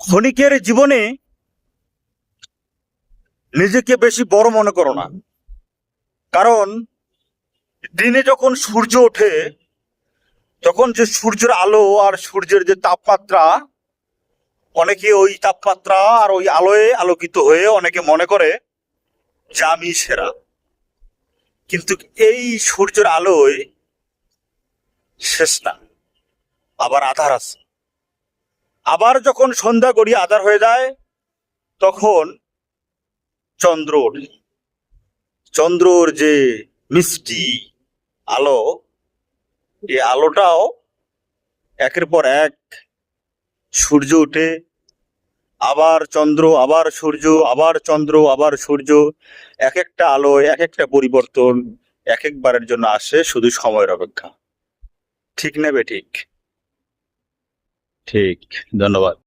ক্ষণিকের জীবনে নিজেকে বেশি বড় মনে করো না। কারণ দিনে যখন সূর্য ওঠে তখন যে সূর্যের আলো আর সূর্যের যে তাপমাত্রা, অনেকে ওই তাপমাত্রা আর ওই আলোয় আলোকিত হয়ে অনেকে মনে করে যে আমি সেরা। কিন্তু এই সূর্যের আলোয় শেষ না, আবার আধার আছে। আবার যখন সন্ধ্যা গড়িয়ে আধার হয়ে যায় তখন চন্দ্র ওঠে। চন্দ্রর যে মিষ্টি আলো, এই আলোটাও একের পর এক সূর্য ওঠে, আবার চন্দ্র, আবার সূর্য, আবার চন্দ্র, আবার সূর্য। এক একটা আলোয় এক একটা পরিবর্তন এক একবারের জন্য আসে, শুধু সময়ের অপেক্ষা। ঠিক নেবে ঠিক? ঠিক। ধন্যবাদ।